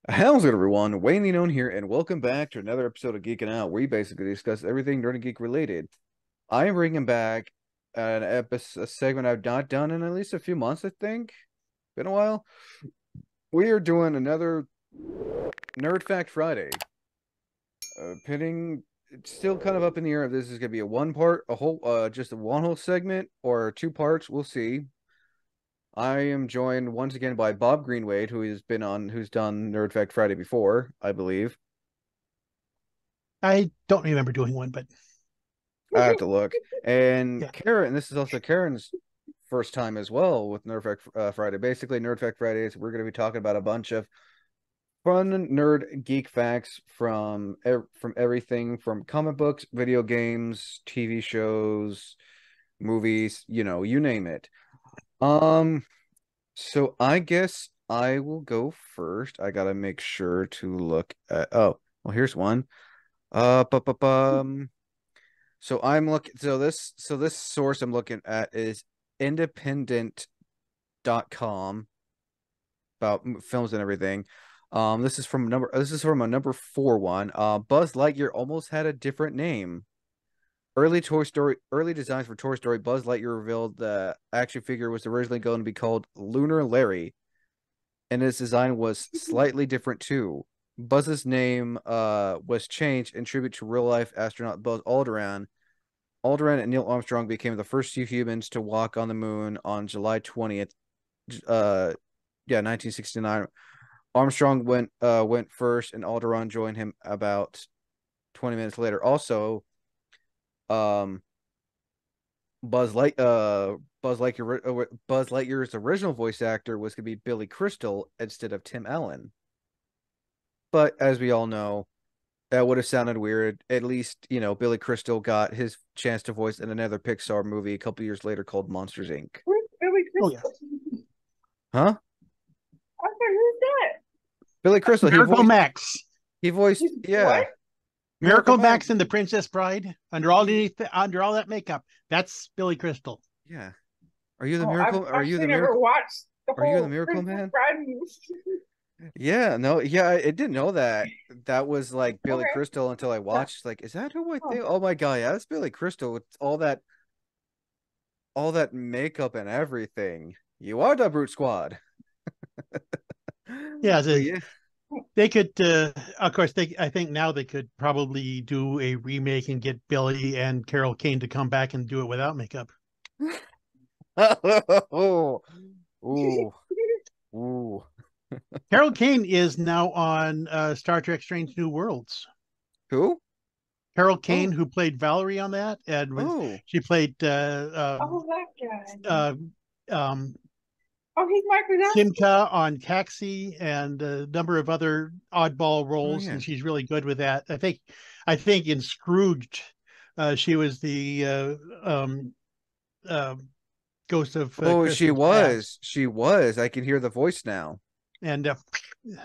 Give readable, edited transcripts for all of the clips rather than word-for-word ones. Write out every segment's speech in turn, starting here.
How's it, everyone? Wayne the Known here, and welcome back to another episode of Geeking Out, where we basically discuss everything nerd and geek related. I am bringing back a segment I've not done in at least a few months, I think. Been a while. We are doing another Nerd Fact Friday. Pitting, it's still kind of up in the air if this is going to be a one part, just a one whole segment, or two parts. We'll see. I am joined once again by Bob Greenwade, who's done Nerd Fact Friday before, I believe. I don't remember doing one, but I have to look. And yeah. Karen, this is also Karen's first time as well with Nerd Fact Friday. Basically, Nerd Fact Fridays, we're going to be talking about a bunch of fun nerd geek facts from everything from comic books, video games, TV shows, movies, you name it. Um, so I guess I will go first. I gotta make sure to look at. Oh, well, here's one. Uh, bu- bu- bum. So I'm looking so this source I'm looking at is independent.com about films and everything. This is from a number 4 one. Buzz Lightyear almost had a different name. Early designs for Toy Story, Buzz Lightyear revealed the action figure was originally going to be called Lunar Larry, and its design was slightly different too. Buzz's name was changed in tribute to real life astronaut Buzz Aldrin. Aldrin and Neil Armstrong became the first two humans to walk on the moon on July 20th, 1969. Armstrong went first, and Aldrin joined him about 20 minutes later. Also, um, Buzz Lightyear's original voice actor was going to be Billy Crystal instead of Tim Allen. But as we all know, that would have sounded weird. At least, Billy Crystal got his chance to voice in another Pixar movie a couple years later called Monsters Inc. Who's Billy Oh yeah. Crystal? Huh? Okay, who's that? Billy Crystal, Miracle Max. yeah, What? Miracle Miracle Max Max. and the Princess Bride under all that makeup. That's Billy Crystal. Yeah. Are you the Oh, I've miracle? Are you actually the never miracle? watched the Are you the whole miracle Princess man? Bride movie. Yeah, no, yeah, I didn't know that was like Billy Okay. Crystal until I Yeah. watched. Like, is that who I Oh, think? Oh my God, yeah, that's Billy Crystal with all that makeup and everything. You are the Brute Squad. Yeah, But yeah, they could. Of course, I think now they could probably do a remake and get Billy and Carol Kane to come back and do it without makeup. oh, ooh, ooh. Carol Kane is now on Star Trek: Strange New Worlds. Who? Carol Kane, Oh, who played Valerie on that, and oh, she played oh, that guy. uh, um, Oh, he's Michael Jackson. Simca on Taxi and a number of other oddball oh roles, yeah. and she's really good with that. I think in Scrooged, she was the uh, ghost of Oh, she Christmas Past, was. She was. I can hear the voice now. and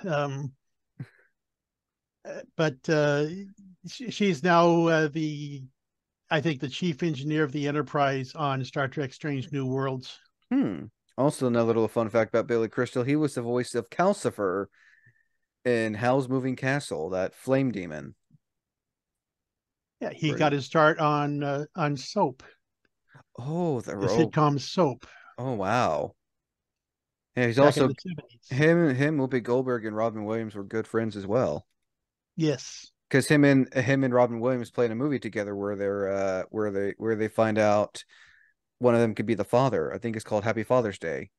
um, but she's now I think the chief engineer of the Enterprise on Star Trek: Strange New Worlds. Hmm. Also, another little fun fact about Billy Crystal: he was the voice of Calcifer in Howl's Moving Castle, that flame demon. Yeah, he got Right. his start on Soap, Oh, the sitcom Soap, oh wow. Yeah, he's back in also the 70s. him, Whoopi Goldberg, and Robin Williams were good friends as well. Yes. Because him and Robin Williams played a movie together where they find out one of them could be the father. I think it's called Happy Father's Day.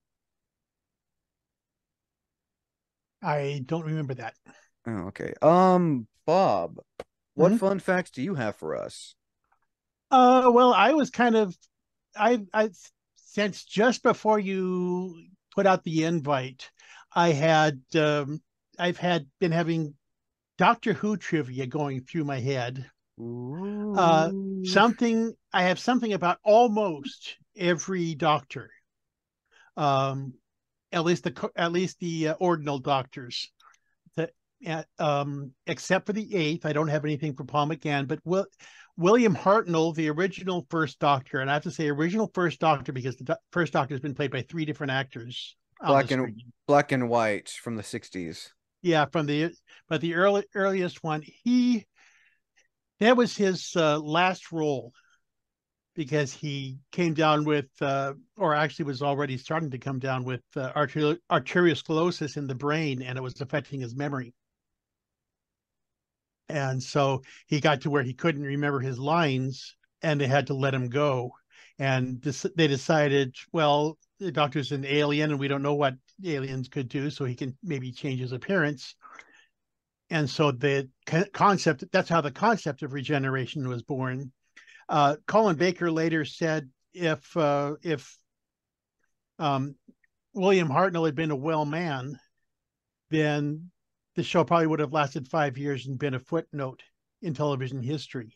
I don't remember that. Oh, okay. Bob, what Mhm. fun facts do you have for us? Well, I was kind of I since just before you put out the invite, I had I've had been having Doctor Who trivia going through my head. Uh, Ooh. something I have something about almost every Doctor. Um, at least the ordinal Doctors. The, except for the eighth, I don't have anything for Paul McGann, but William Hartnell, the original first Doctor, and I have to say original first Doctor because the first Doctor has been played by three different actors on the Black and screen. black and white from the 60s. Yeah, but the earliest one, that was his last role, because he came down with, or actually was already starting to come down with arteriosclerosis in the brain, and it was affecting his memory. And so he got to where he couldn't remember his lines, and they had to let him go. And they decided, well, the doctor's an alien, and we don't know what aliens could do, so he can maybe change his appearance. And so the concept, that's how the concept of regeneration was born. Colin Baker later said if William Hartnell had been a well man, then the show probably would have lasted 5 years and been a footnote in television history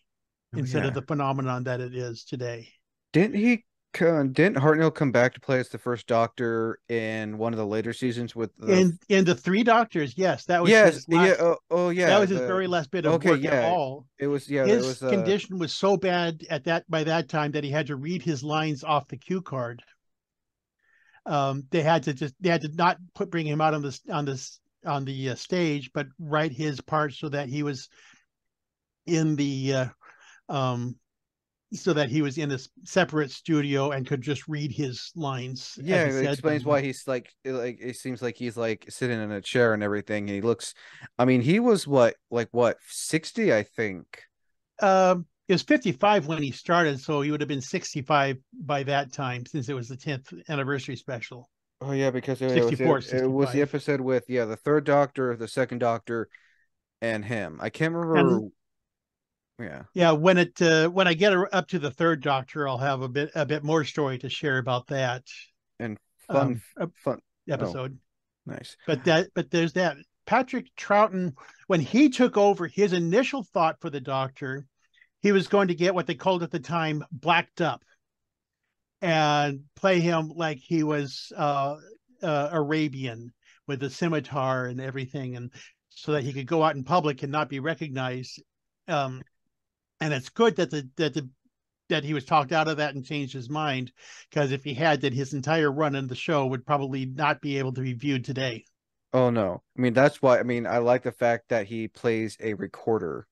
instead of the phenomenon that it is today. Didn't Hartnell come back to play as the first Doctor in one of the later seasons with the in the Three Doctors? Yes, that was yes, his last. yeah, yeah, that was his very last bit of okay, work at yeah, all. it was His condition was so bad by that time that he had to read his lines off the cue card. They had to not bring him out on the stage, but write his part so that he was in the so that he was in a separate studio and could just read his lines yeah, as he it said explains them. why he's like it seems like he's like sitting in a chair and everything. And he looks, I mean, he was what 60, I think. He was 55 when he started, so he would have been 65 by that time, since it was the 10th anniversary special. Oh yeah, because 64, it was the 65. episode with the third Doctor, the second Doctor, and him. I can't remember. And Yeah, yeah, when I get up to the third Doctor, I'll have a bit more story to share about that and um, fun. Oh, episode. nice. But there's that. Patrick Troughton, when he took over, his initial thought for the Doctor, he was going to get what they called at the time blacked up, and play him like he was Arabian, with a scimitar and everything, and so that he could go out in public and not be recognized. Um, and it's good that he was talked out of that and changed his mind, because if he had, then his entire run in the show would probably not be able to be viewed today. Oh no. I mean, that's why, I mean, I like the fact that he plays a recorder.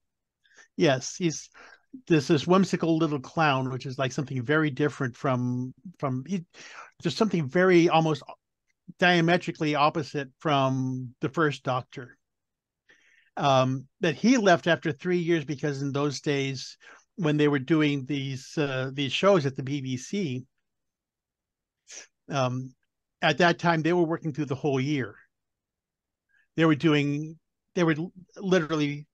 Yes, he's this whimsical little clown, which is like something very different from just something very almost diametrically opposite from the first Doctor. That he left after 3 years, because in those days, when they were doing these shows at the BBC, at that time they were working through the whole year. They were literally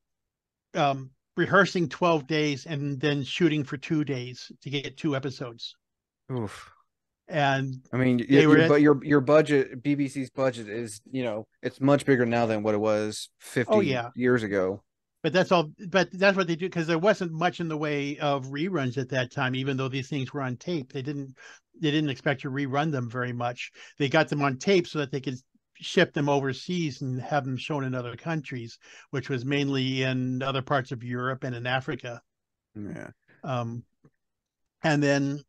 rehearsing 12 days and then shooting for 2 days to get 2 episodes. Oof. And I mean, they were your budget, BBC's budget is, it's much bigger now than what it was 50 yeah, years ago. but that's all. But that's what they do, because there wasn't much in the way of reruns at that time. Even though these things were on tape, they didn't expect to rerun them very much. They got them on tape so that they could ship them overseas and have them shown in other countries, which was mainly in other parts of Europe and in Africa. Yeah. And then,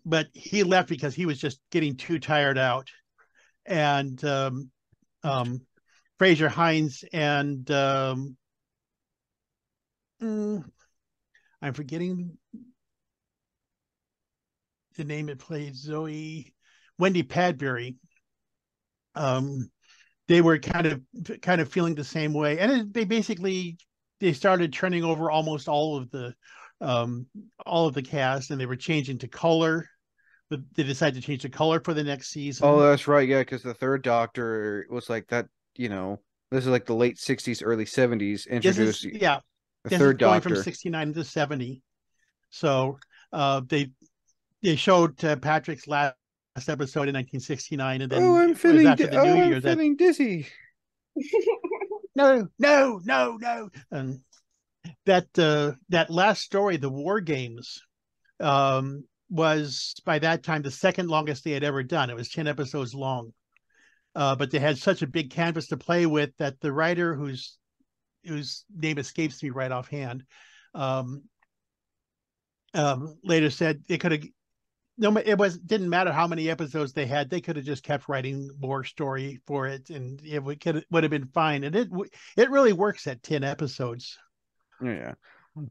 but he left because he was just getting too tired out. And Fraser Hines and I'm forgetting the name it played, Wendy Padbury. They were kind of feeling the same way, and they started turning over almost all of the cast, and they were changing to color. But they decided to change the color for the next season. Oh, that's right. Yeah, because the third Doctor was like that. This is like the late 60s, early 70s. Introduced the third is going Doctor from 69 to 70. So they showed Patrick's last episode in 1969, and then I'm it was feeling after the New Year I'm feeling dizzy. no. And that last story, the War Games, was by that time the second longest they had ever done. It was 10 episodes long, but they had such a big canvas to play with that the writer, whose name escapes me right offhand, later said no, didn't matter how many episodes they had. They could have just kept writing more story for it, and it would have been fine. And it really works at 10 episodes. Yeah.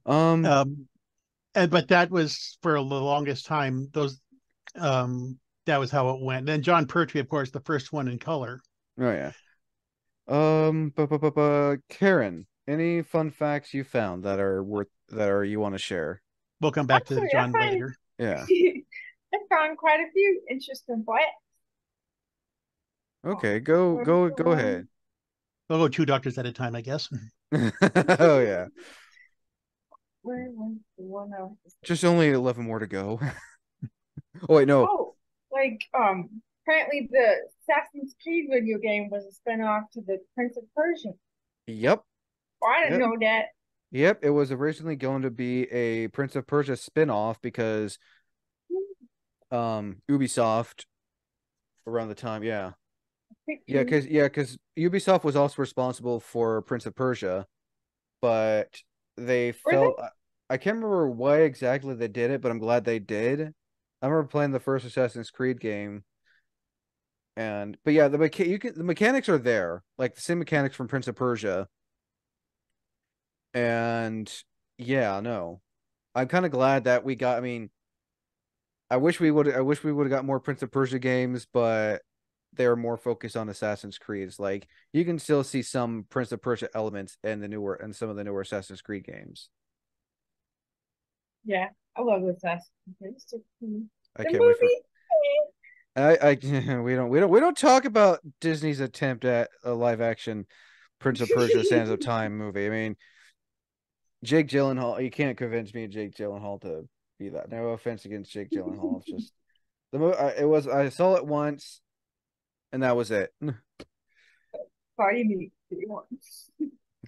But that was for the longest time. That was how it went. And then John Pertwee, of course, the first one in color. Oh yeah. Karen, any fun facts you found that are you want to share? We'll come back to Actually, John later. Yeah. I found quite a few interesting facts. Okay, Where's the go ahead. one? We'll go two doctors at a time, I guess. Oh yeah. Where was the one I was Just only 11 more to go. Oh wait, no. Oh, like apparently the Assassin's Creed video game was a spinoff to the Prince of Persia. Yep. Oh, I didn't Yep. know that. Yep, it was originally going to be a Prince of Persia spin-off because Ubisoft around the time, yeah. Pictures. Because Ubisoft was also responsible for Prince of Persia, but they Were they? felt I can't remember why exactly they did it, but I'm glad they did. I remember playing the first Assassin's Creed game, and but yeah, the mechanics are there, like the same mechanics from Prince of Persia, and yeah, no, I'm kind of glad that we got. I mean, I wish we would have got more Prince of Persia games, but they're more focused on Assassin's Creeds. Like you can still see some Prince of Persia elements in some of the newer Assassin's Creed games. Yeah, I love the Assassin's Creed. I The can't wait for movie. I we don't talk about Disney's attempt at a live action Prince of Persia Sands of Time movie. I mean, Jake Gyllenhaal, you can't convince me Jake Gyllenhaal to be that. No offense against Jake Gyllenhaal. It's just it was I saw it once and that was it. All you need to see one.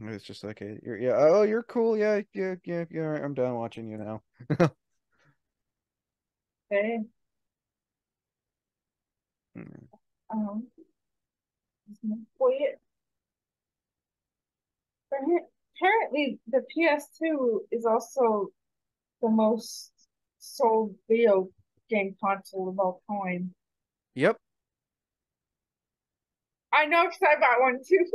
It's just like, okay, oh, you're cool. Yeah. I'm done watching you now. Okay. Mm. Um, wait. Apparently, the PS2 is also the most sold video game console of all time. Yep. I know because I bought one too.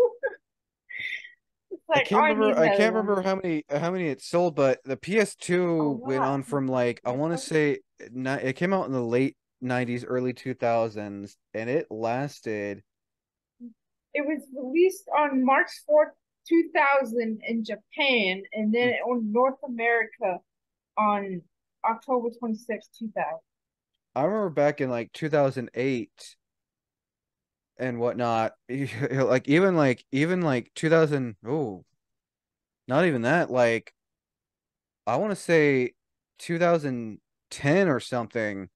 It's like, oh, I need I another can't one. remember how many it sold, but the A PS2 went lot. on from like I want to say it came out in the late 90s, early 2000s, and it lasted. It was released on March 4th, 2000 in Japan, and then on North America on October 26th, 2000. I remember back in like 2008 and whatnot, even like 2000, oh, not even that, like I want to say 2010 or something.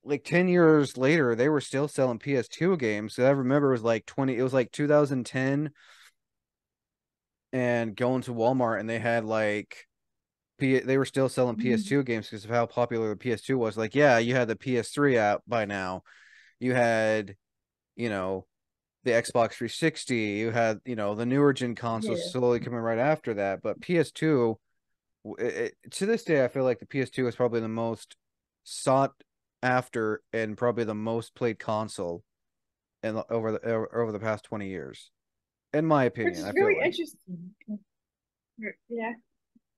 Like 10 years later, they were still selling PS2 games. So I remember it was like 2010 and going to Walmart and they had like they were still selling PS2 games because of how popular the PS2 was. Like, yeah, you had the PS3 out by now. You had, you know, the Xbox 360, you had, the newer gen consoles Yeah. slowly coming right after that. But PS2, to this day, I feel like the PS2 is probably the most sought after and probably the most played console over the past 20 years, in my Which opinion. is I feel really like, interesting. Yeah,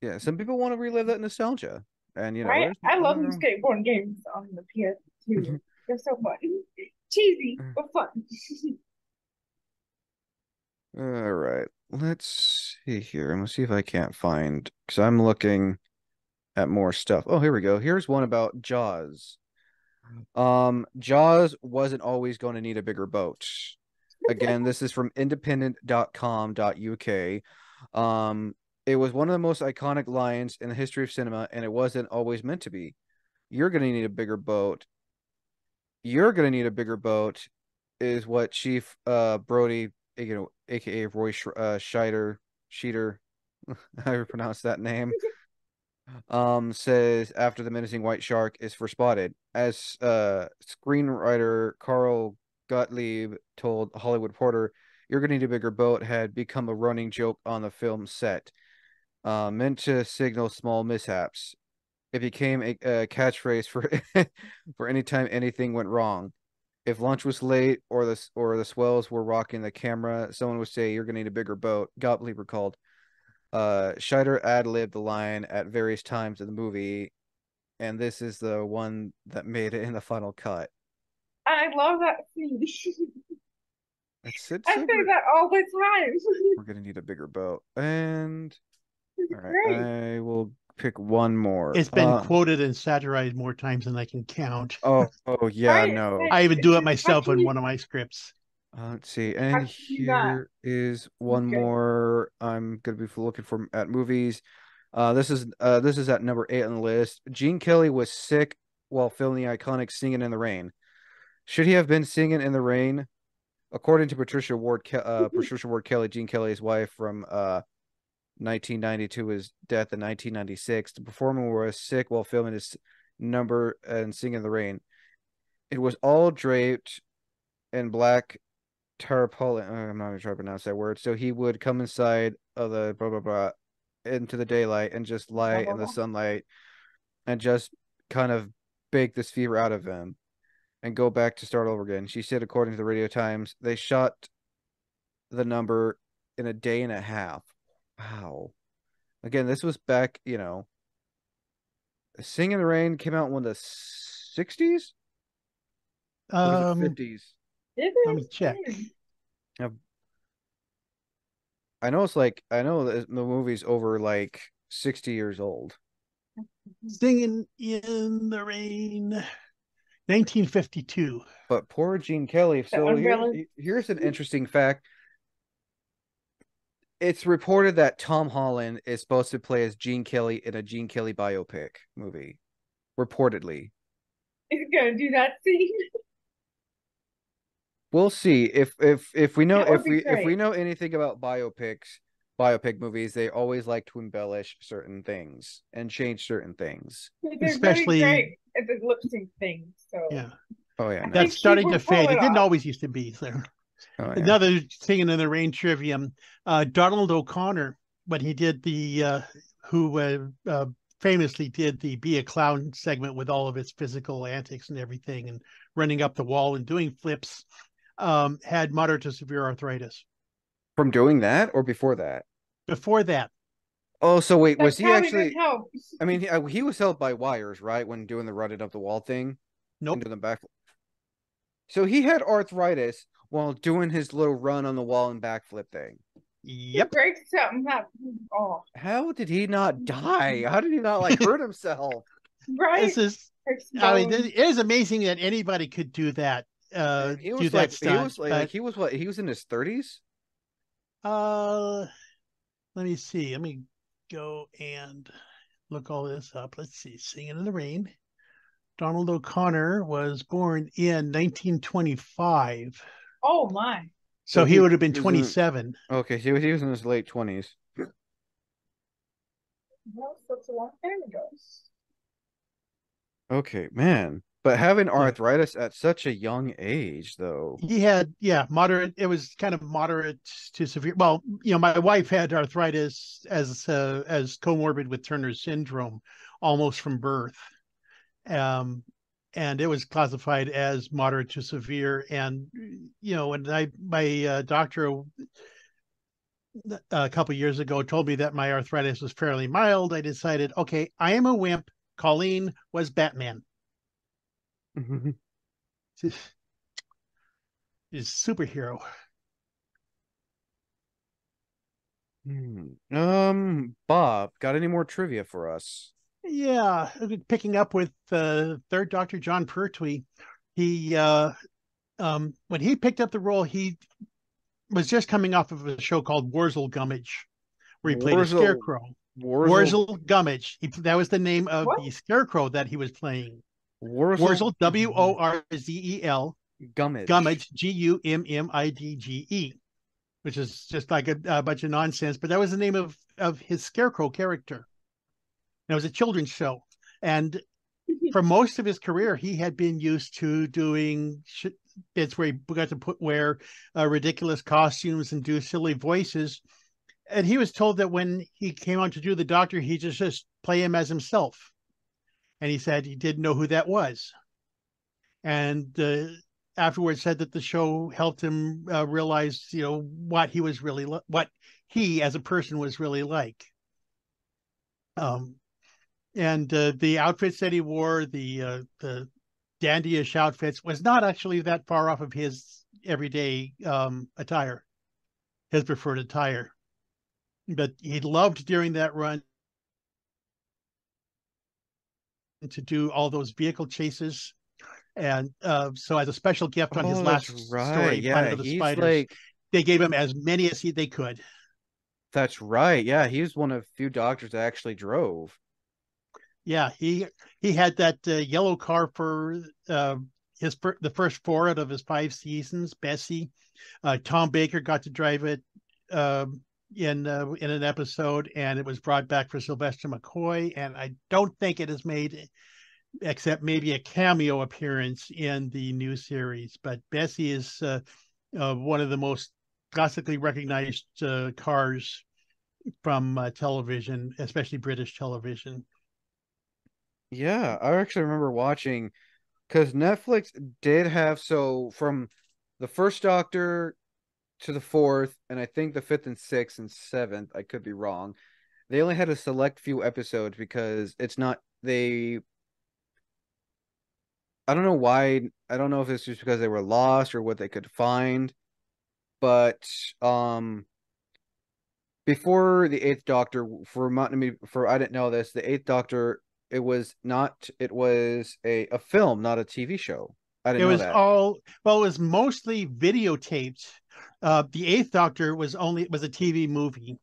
yeah, some people want to relive that nostalgia, and right. there's I love nothing them wrong. skateboarding games on the PS2. They're so fun. Cheesy, but fun. All right, let's see here. I'm gonna see if I can't find because I'm looking at more stuff. Oh, here we go. Here's one about Jaws. Jaws wasn't always going to need a bigger boat. Again, this is from independent.com.uk. Um, it was one of the most iconic lines in the history of cinema, and it wasn't always meant to be. You're going to need a bigger boat. You're going to need a bigger boat, is what Chief Brody, aka Roy Sheeter, how do you pronounce that name? Says after the menacing white shark is first spotted. As screenwriter Carl Gottlieb told Hollywood Reporter, "You're gonna need a bigger boat" had become a running joke on the film set, meant to signal small mishaps. It became a catchphrase for for any time anything went wrong. If lunch was late or the swells were rocking the camera, someone would say, "You're gonna need a bigger boat." Gottlieb recalled. Scheider ad-libbed the line at various times in the movie, and this is the one that made it in the final cut. I love that scene. It's I so say that all the time. we're gonna need a bigger boat. And It's all right, great. I will pick one more. It's been quoted and satirized more times than I can count. Oh yeah, Right? no. I even It's do it just how myself can on you one of my scripts. Let's see. how And can you not? here is It's one good. more. I'm gonna be looking for at movies. This is at number 8 on the list. Gene Kelly was sick while filming the iconic "Singing in the Rain." Should he have been singing in the rain? According to Patricia Ward Kelly, Gene Kelly's wife from 1992, his death in 1996. The performer was sick while filming his number and "Singing in the Rain." It was all draped in black tarpaulin. I'm not even trying to pronounce that word. So he would come inside of the blah blah blah into the daylight and just lie Blah, blah, in the blah. sunlight and just kind of bake this fever out of him and go back to start over again. She said, according to the Radio Times, they shot the number in a day and a half. Wow. Again, this was back, Sing in the Rain came out in the 60s or was it Um, 50s? Did Let it? me check. I know the movie's over like 60 years old. Singing in the Rain, 1952. But poor Gene Kelly. The So umbrella. here's an interesting fact. It's reported that Tom Holland is supposed to play as Gene Kelly in a Gene Kelly biopic movie. Reportedly. Is gonna do that scene. We'll see if we know That would be if we great. know anything about biopic movies, they always like to embellish certain things and change certain things. They're very Especially, great at the lip sync thing. So yeah, Oh yeah, I no. that's think she starting to will pull fade. it It didn't off. always used to be there. Oh yeah. Another Singing in the Rain trivia. Donald O'Connor, when he did who famously did the Be a Clown segment with all of its physical antics and everything and running up the wall and doing flips, had moderate to severe arthritis. From doing that or before that? Before that, Oh, so wait, That was he probably didn't actually? help. I mean, he was held by wires, right, when doing the running up the wall thing and nope. doing the back. So he had arthritis while doing his little run on the wall and backflip thing. He Yep. breaks something up. Oh, How did he not die? How did he not like hurt himself? right? This is, Breaks I mean, bones. it is amazing that anybody could do that, And do that stunt. But he was what, he was in his 30s? uh, let me see. Let me go and look all this up. Let's see. Singing in the Rain. Donald O'Connor was born in 1925. Oh my. So So he would have been he was in 27. okay, he was in his late 20s. That's a long time ago. Okay, man. But having Yeah. arthritis at such a young age though. He had, yeah, moderate. It was kind of moderate to severe. Well, my wife had arthritis as comorbid with Turner's syndrome almost from birth. And it was classified as moderate to severe. And when my doctor a couple of years ago told me that my arthritis was fairly mild, I decided, okay, I am a wimp. Colleen was Batman. Is superhero. Bob, got any more trivia for us? Yeah, picking up with Third Doctor John Pertwee, he when he picked up the role, he was just coming off of a show called Warzel Gummidge, where he played a Warzel scarecrow. Warzel Warzel Gummidge. That was the name of What? the scarecrow that he was playing. Warzel Warzel, Worzel, Gummidge. Gummidge, Gummidge, which is just like a bunch of nonsense. But that was the name of his scarecrow character. And it was a children's show. And for most of his career, he had been used to doing bits where he got to wear ridiculous costumes and do silly voices. And he was told that when he came on to do the Doctor, he just play him as himself. and he said he didn't know who that was. And afterwards said that the show helped him realize, what he was really what he as a person was really like. Um, and the outfits that he wore, the dandyish outfits, was not actually that far off of his everyday attire, his preferred attire. But he loved during that run to do all those vehicle chases. And so, as a special gift on his Oh, that's last right. story, Yeah, Planet of the he's Spiders, like they gave him as many as they could. that's right. Yeah, he's one of few doctors that actually drove. Yeah, he had that yellow car for the first four out of his five seasons. Bessie, Tom Baker got to drive it uh, in an episode, and it was brought back for Sylvester McCoy. And I don't think it has made except maybe a cameo appearance in the new series. But Bessie is one of the most classically recognized cars from television, especially British television. Yeah, I actually remember watching because Netflix did have so from the first Doctor to the fourth, and I think the fifth and sixth and seventh, I could be wrong. They only had a select few episodes because it's not they I don't know why. I don't know if it's just because they were lost or what they could find, but before the Eighth Doctor, for I didn't know this, the Eighth Doctor, it was a film, not a TV show. I It didn't know was that. all well, it was mostly videotaped. The Eighth Doctor was a TV movie.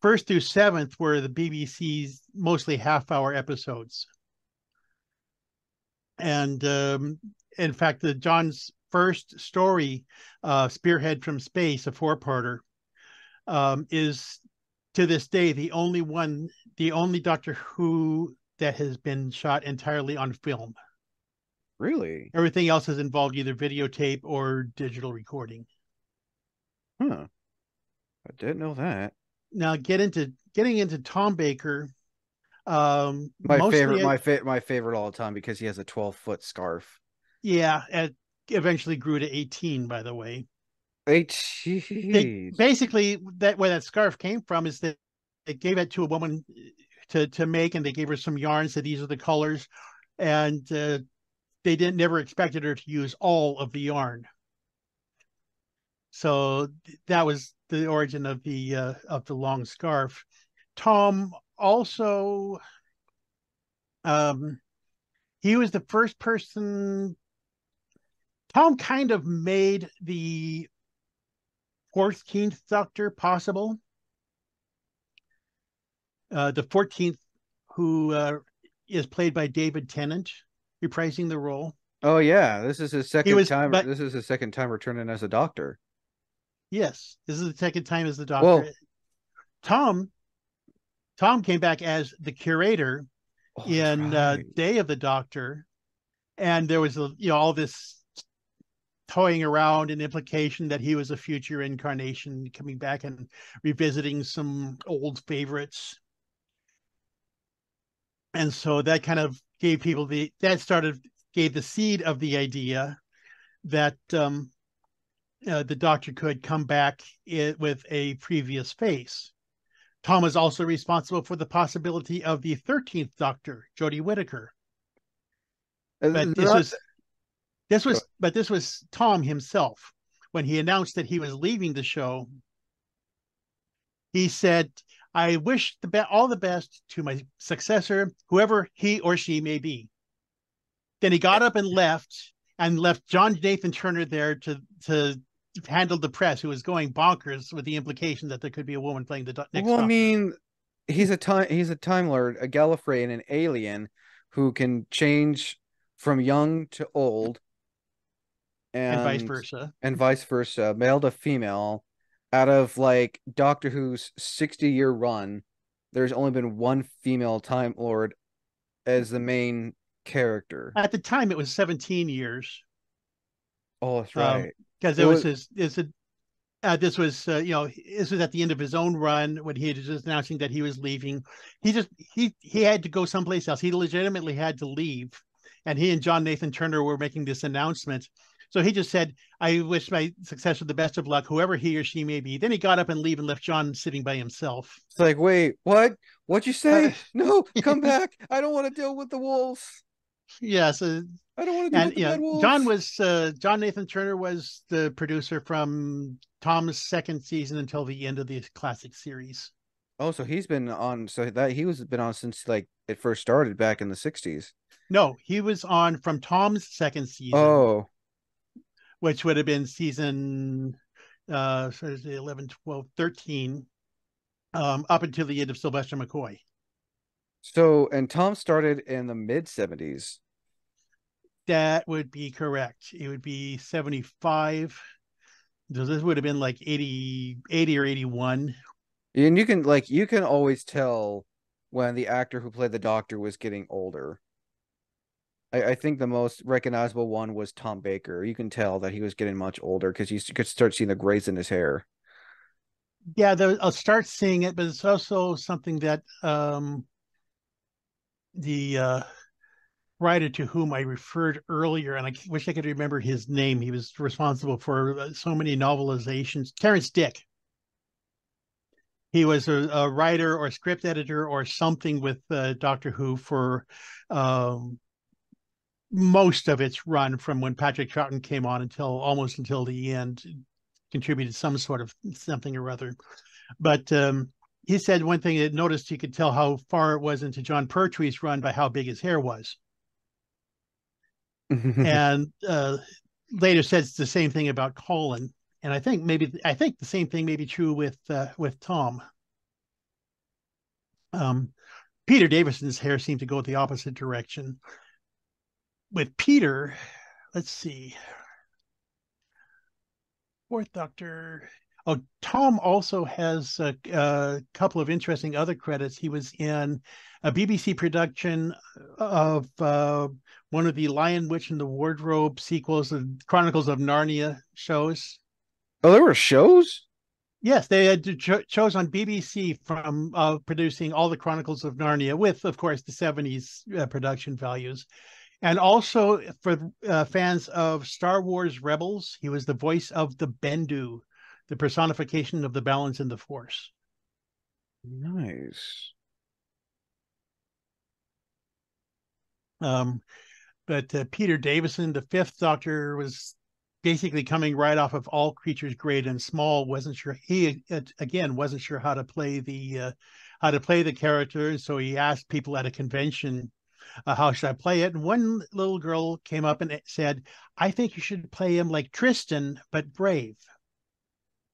First through seventh were the BBC's mostly half-hour episodes, and in fact, the John's first story, Spearhead from Space, a four-parter, is to this day the only Doctor Who that has been shot entirely on film. Really? Everything else has involved either videotape or digital recording. Huh. I didn't know that. Now, getting into Tom Baker, My favorite all the time because he has a 12-foot scarf. yeah, it eventually grew to 18. By the way, Hey, they jeez. basically that where that scarf came from is that they gave it to a woman to make, and they gave her some yarn. Said these are the colors, and they didn't never expected her to use all of the yarn. So that was the origin of the long scarf. Tom also, um, he was the first person. Tom kind of made the 14th Doctor possible. The 14th, who is played by David Tennant, reprising the role. Oh yeah, this is his He second was, time. but This is his second time returning as a doctor. yes, this is the second time as the Doctor. Well, Tom Tom came back as the curator oh, that's in right. Day of the Doctor, and there was all this toying around and implication that he was a future incarnation coming back and revisiting some old favorites. And so that kind of gave the seed of the idea that the Doctor could come back with a previous face. Tom was also responsible for the possibility of the 13th Doctor, Jodie Whittaker. But Not this was Tom himself. When he announced that he was leaving the show, he said, "I wish all the best to my successor, whoever he or she may be." Then he got up and left John Nathan Turner there to handle the press, who was going bonkers with the implication that there could be a woman playing the next well, I Doctor, mean, he's a time lord, a Gallifreyan, an alien who can change from young to old and vice and versa. vice versa, male to female. Out of like Doctor Who's 60-year run, there's only been one female Time Lord as the main character. At the time, it was 17 years, Oh, that's um, right. because It it was was his This was, this was at the end of his own run when he was just announcing that he was leaving. He had to go someplace else. He legitimately had to leave, and he and John Nathan Turner were making this announcement. So he just said, "I wish my successor the best of luck, whoever he or she may be." Then he got up and leave and left John sitting by himself. It's like, wait, what? What'd you Uh, say? No, come back. I don't want to deal with the wolves. yeah, so I don't want to deal and with the bad wolves. John Nathan Turner was the producer from Tom's second season until the end of the classic series. Oh, so he's been on. So that he was been on since like it first started back in the '60s. No, he was on from Tom's second season, Oh, which would have been season 11, 12, 13, up until the end of Sylvester McCoy. so and Tom started in the mid '70s, That would be correct. It would be 75. So this would have been like 80 or 81. and you can always tell when the actor who played the Doctor was getting older. I think the most recognizable one was Tom Baker. You can tell that he was getting much older because you could start seeing the grays in his hair. Yeah, I'll start seeing it, but it's also something that the writer to whom I referred earlier, and I wish I could remember his name. He was responsible for so many novelizations. Terrence Dick. He was a writer or script editor or something with Doctor Who for um, most of its run from when Patrick Troughton came on until almost until the end. Contributed some sort of something or other. But he said one thing that noticed you could tell how far it was into John Pertwee's run by how big his hair was. And later says the same thing about Colin. And I think the same thing may be true with Tom. Peter Davison's hair seemed to go the opposite direction. With Peter, let's see, Fourth Doctor. Oh, Tom also has a couple of interesting other credits. He was in a BBC production of one of the Lion, Witch, and the Wardrobe sequels, the Chronicles of Narnia shows. Oh, there were shows? Yes, they had shows on BBC from producing all the Chronicles of Narnia with, of course, the 70s production values. And also for fans of Star Wars Rebels, he was the voice of the Bendu, the personification of the balance in the Force. Nice. Um, but Peter Davison, the Fifth Doctor, was basically coming right off of All Creatures Great and Small. Wasn't sure he again wasn't sure how to play the character, and so he asked people at a convention, how should I play it? And one little girl came up and said, I think you should play him like Tristan, but brave.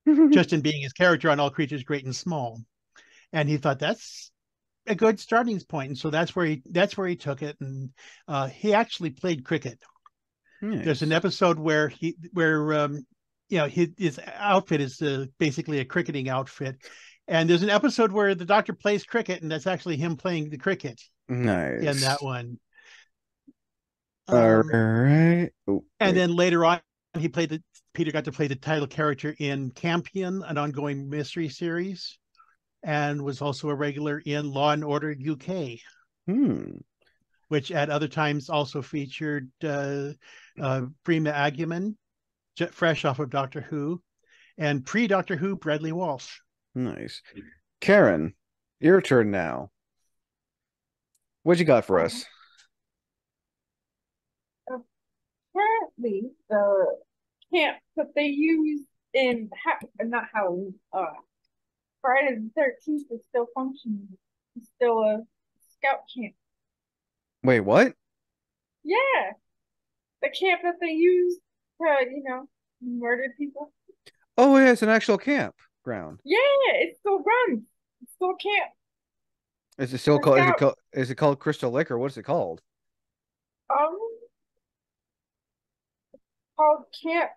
Tristan being his character on All Creatures Great and Small. And he thought that's a good starting point. And so that's where he took it. And he actually played cricket. There's an Nice. episode where his outfit is basically a cricketing outfit. And there's an episode where the Doctor plays cricket, and that's actually him playing the cricket in that Nice. one. All Um, right. Oh, and wait. then later on, Peter got to play the title character in Campion, an ongoing mystery series, and was also a regular in Law and Order UK, Hmm. which at other times also featured Prima Agyeman, fresh off of Doctor Who, and pre-Doctor Who Bradley Walsh. Nice. Karen, your turn now. What you got for us? Apparently, the camp that they use in not Halloween, Friday the 13th is still functioning. It's still a scout camp. Wait, what? Yeah, the camp that they use to, murder people. Oh, yeah, it's an actual campground. Yeah, it still runs. It's still a camp Is it still for called? scouts. Is it called Crystal Lake or what is it called? Um, called Camp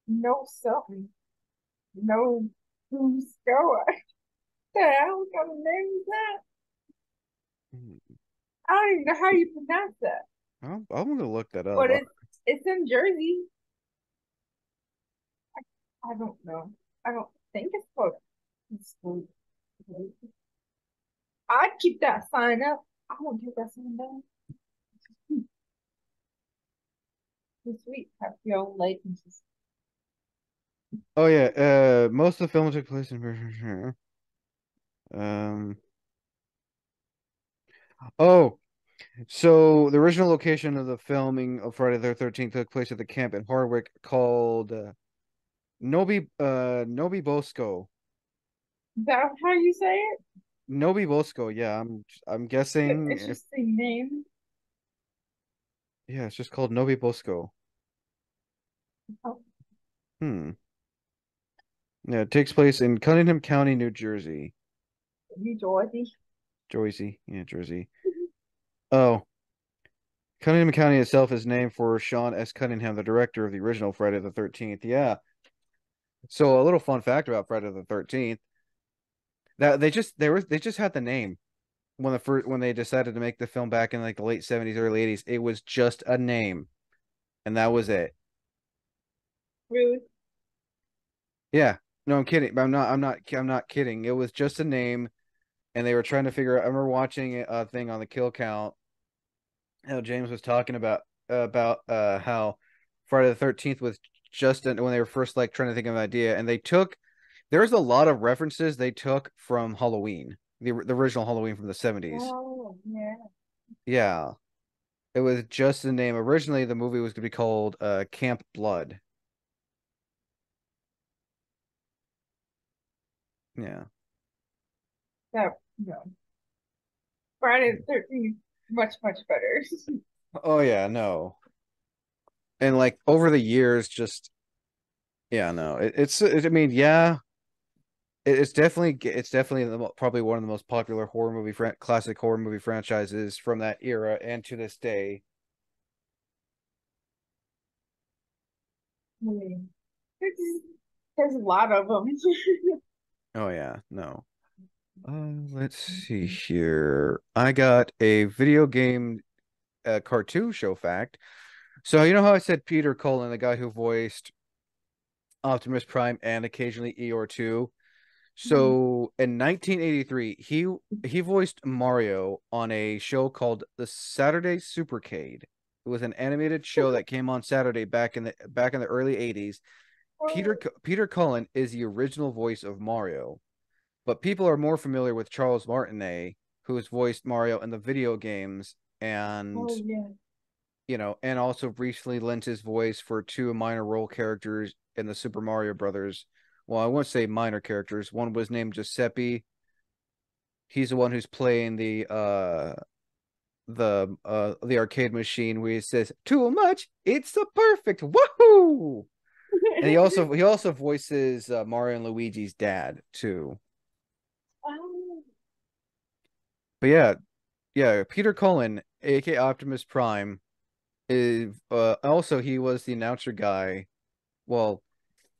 No Something. No Who's Go. The hell kind of name is that? Hmm. I don't even know how you pronounce that. I'm gonna look that up. But it's in Jersey. I don't know. I don't think it's called. I'd keep that sign up. I won't take that sign down. It's sweet. Have your own licenses. Oh yeah, most of the film took place in um oh, so the original location of the filming of Friday the 13th took place at the camp in Hardwick called Nobi Bosco. Is that how you say it? Nobi Bosco, yeah, I'm An guessing if interesting name. yeah, it's just called Nobi Bosco. Oh, Hmm. Yeah, it takes place in Cunningham County, New Jersey. New Jersey. Jersey. Yeah, Jersey. Oh, Cunningham County itself is named for Sean S. Cunningham, the director of the original Friday the 13th. Yeah. So a little fun fact about Friday the 13th that they just had the name when they decided to make the film back in like the late 70s, early 80s. It was just a name, and that was it. Really? Yeah. No, I'm kidding. I'm not kidding. It was just a name, and they were trying to figure out. I remember watching a thing on the kill count how James was talking about how Friday the 13th was when they were first like trying to think of an idea, and there's a lot of references they took from Halloween, the original Halloween from the 70s. Oh, yeah. Yeah, it was just the name. Originally, the movie was going to be called Camp Blood. Yeah. That, Friday the 13th, much, much better. Oh yeah, no. And like over the years, just yeah, no. I mean, yeah, it's definitely probably one of the most popular classic horror movie franchises from that era and to this day. Hmm. There's, there's a lot of them. Oh yeah, no. Let's see here. I got a video game cartoon show fact. So you know how I said Peter Cullen, the guy who voiced Optimus Prime and occasionally Eeyore 2. So in 1983, he voiced Mario on a show called The Saturday Supercade. It was an animated show that came on Saturday back in the early 80s. Peter Cullen is the original voice of Mario, but people are more familiar with Charles Martinet, who's voiced Mario in the video games and Oh, yeah. and also briefly lent his voice for two minor role characters in the Super Mario Brothers. Well, I won't say minor characters. One was named Giuseppe. He's the one who's playing the arcade machine where he says, "Too much, it's the perfect woohoo!" And he also voices Mario and Luigi's dad too. Oh, But yeah, Peter Cullen, aka Optimus Prime, is also he was the announcer guy. Well,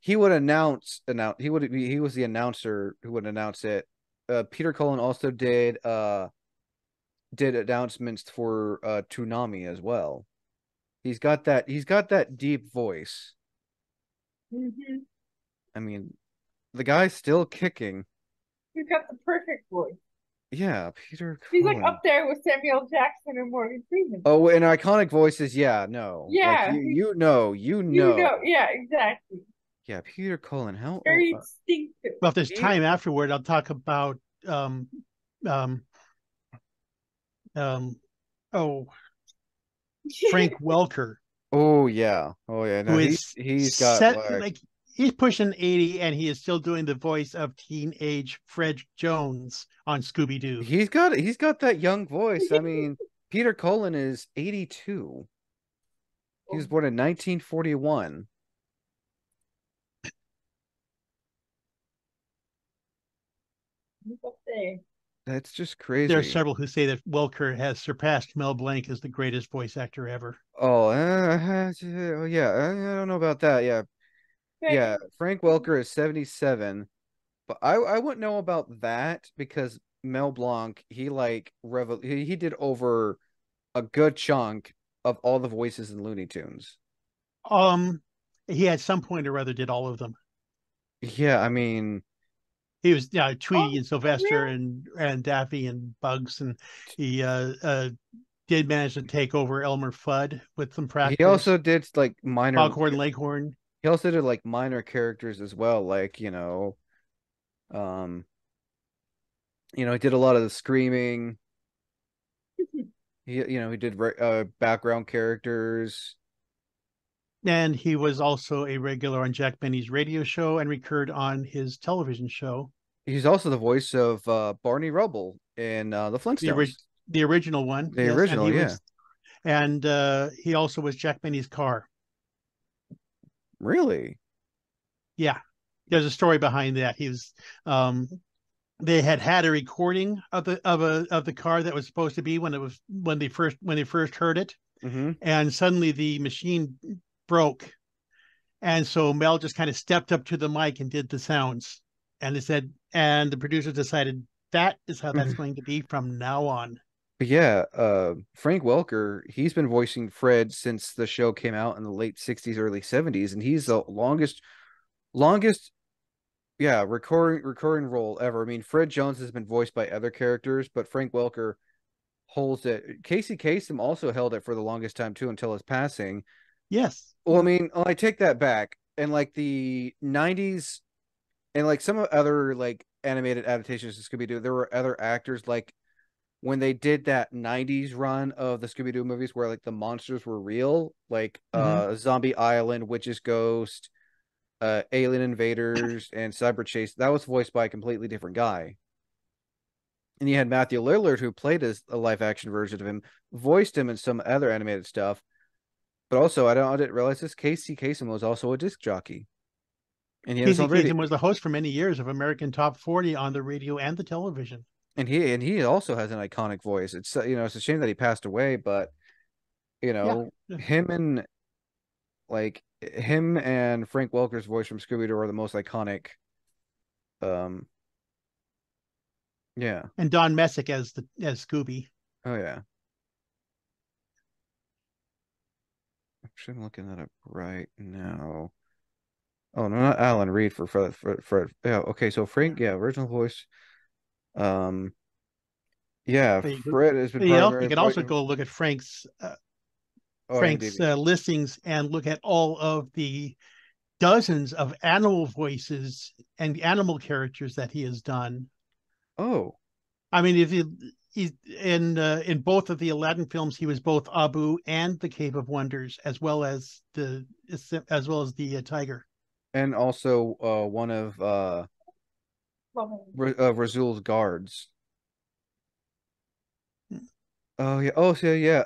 he was the announcer who would announce it. Peter Cullen also did announcements for Toonami as well. He's got that deep voice. hmm. I mean, the guy's still kicking. He's got the perfect voice. Yeah, Peter He's like Cullen. up there with Samuel Jackson and Morgan Freeman. Oh, and iconic voices, yeah, no. Like Yeah, you know. yeah, exactly. Yeah, Peter Cullen. Very distinctive. Well, if there's He time afterward, I'll talk about um, um, oh, Frank Welker, Oh yeah. Oh yeah. No, who is he's got set like like he's pushing 80 and he is still doing the voice of teenage Fred Jones on Scooby Doo. he's got that young voice. I mean, Peter Cullen is 82. He was born in 1941. He's up there. That's just There are crazy. several who say that Welker has surpassed Mel Blanc as the greatest voice actor ever. Oh, oh yeah. I don't know about that. Yeah. Thanks. Yeah. Frank Welker is 77, but I wouldn't know about that because Mel Blanc, he did over a good chunk of all the voices in Looney Tunes. Um, he at some point or other did all of them. Yeah, I mean, He was Tweety Oh, and Sylvester really? and Daffy and Bugs, and he did manage to take over Elmer Fudd with some he practice. also did like minor. Foghorn Leghorn. He also did like minor characters as well, like um, he did a lot of the screaming. He did background characters. And he was also a regular on Jack Benny's radio show and recurred on his television show, He's also the voice of Barney Rubble in the the Flintstones, ori- the original one. the Yes, and original. Yeah, he also was Jack Benny's car. really. Yeah, there's a story behind that. Um, they had a recording of the car that was supposed to be when they first heard it, Hmm. and suddenly the machine broke. And so Mel just kind of stepped up to the mic and did the sounds. And it said, and the producers decided that is how that's going to be from now on. But yeah, Frank Welker, he's been voicing Fred since the show came out in the late 60s, early 70s, and he's the longest, yeah, recurring role ever. I mean, Fred Jones has been voiced by other characters, but Frank Welker holds it. Casey Kasem also held it for the longest time too until his passing. Yes. Well, I mean, I take that back. In like the 90s and like some other like animated adaptations of Scooby-Doo, there were other actors like when they did that 90s run of the Scooby-Doo movies where like the monsters were real, like Mm-hmm. Zombie Island, Witch's Ghost, Alien Invaders, and Cyber Chase, that was voiced by a completely different guy. And you had Matthew Lillard, who played as a live action version of him, voiced him in some other animated stuff. But also, I didn't realize this. Casey Kasem was also a disc jockey, and he had his Casey own radio. Kasem was the host for many years of American Top 40 on the radio and the television. And he also has an iconic voice. It's a shame that he passed away, but Yeah. him and Frank Welker's voice from Scooby Doo are the most iconic. Um, yeah. And Don Messick as Scooby. Oh yeah. Actually, I'm looking that up right now. Oh no, not Alan Reed for Fred. Yeah. Okay. So Frank. Yeah. Original voice. Um. Yeah. But Fred has been you primary can voice. also go look at Oh, IMDb. listings and look at all of the dozens of animal voices and animal characters that he has done. Oh. I mean, if you he's in both of the Aladdin films, he was both Abu and the Cave of Wonders, as well as the tiger. And also one of Love him. Razul's guards. Oh yeah. Oh so yeah.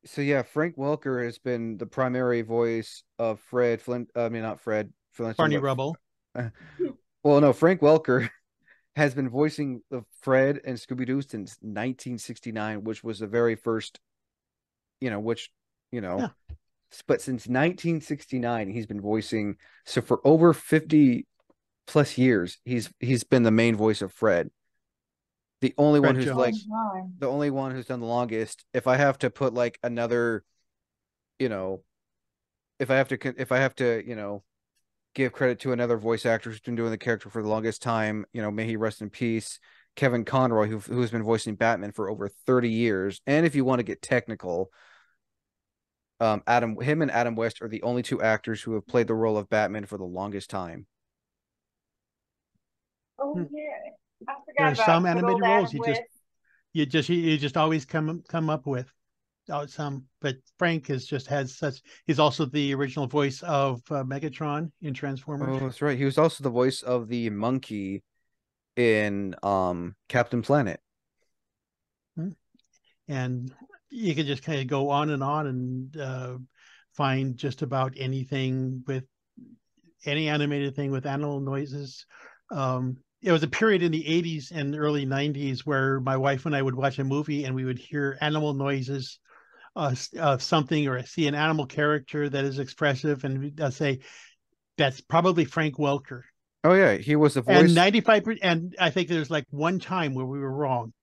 So yeah, Frank Welker has been the primary voice of Fred Flint. I mean, not Fred Flintstone, Barney but Rubble. well, no, Frank Welker has been voicing the Fred and Scooby Doo since 1969, which was the very first, which you know, Yeah, but since 1969, he's been voicing. So for over 50 plus years, he's been the main voice of Fred. The only one Fred who's Oh like Jones. my. the only one who's done the longest. If I have to put like another, you know, if I have to, give credit to another voice actor who's been doing the character for the longest time, may he rest in peace, Kevin Conroy, who's been voicing Batman for over 30 years. And if you want to get technical, him and Adam West are the only two actors who have played the role of Batman for the longest time. Oh yeah. I There forgot are about some good old animated roles Adam West. you just always come up with some. But Frank has just had such. He's also the original voice of Megatron in Transformers. Oh, that's right. He was also the voice of the monkey in Captain Planet. Hmm. And you can just kind of go on and find just about anything with any animated thing with animal noises. It was a period in the 80s and early 90s where my wife and I would watch a movie and we would hear animal noises of something or see an animal character that is expressive, and we'd say, that's probably Frank Welker. Oh yeah, he was the And voice. 95%, and I think there's like one time where we were wrong.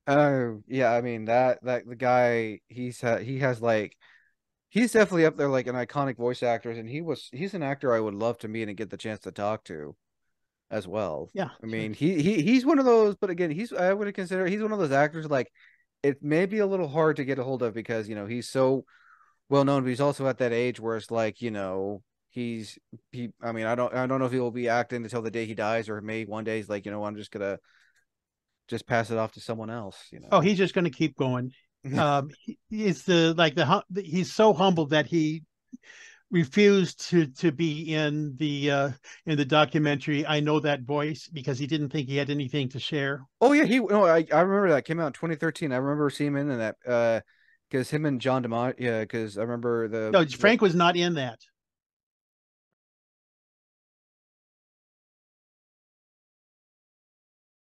Oh yeah, I mean that the guy he has like he's definitely up there like an iconic voice actor, and he's an actor I would love to meet and get the chance to talk to as well. Yeah, I sure. mean, he's one of those, but again, I would consider he's one of those actors like it may be a little hard to get a hold of because he's so well known, but he's also at that age where it's like he's he. I mean, I don't know if he will be acting until the day he dies, or maybe one day he's like, I'm just gonna just pass it off to someone else. Oh, he's just going to keep going. He's he's so humble that he refused to be in the documentary. I know that voice because he didn't think he had anything to share. Oh yeah, he. No, I remember that came out in 2013. I remember seeing him in that because him and John DeMont. Yeah, because I remember No, Frank was not in that.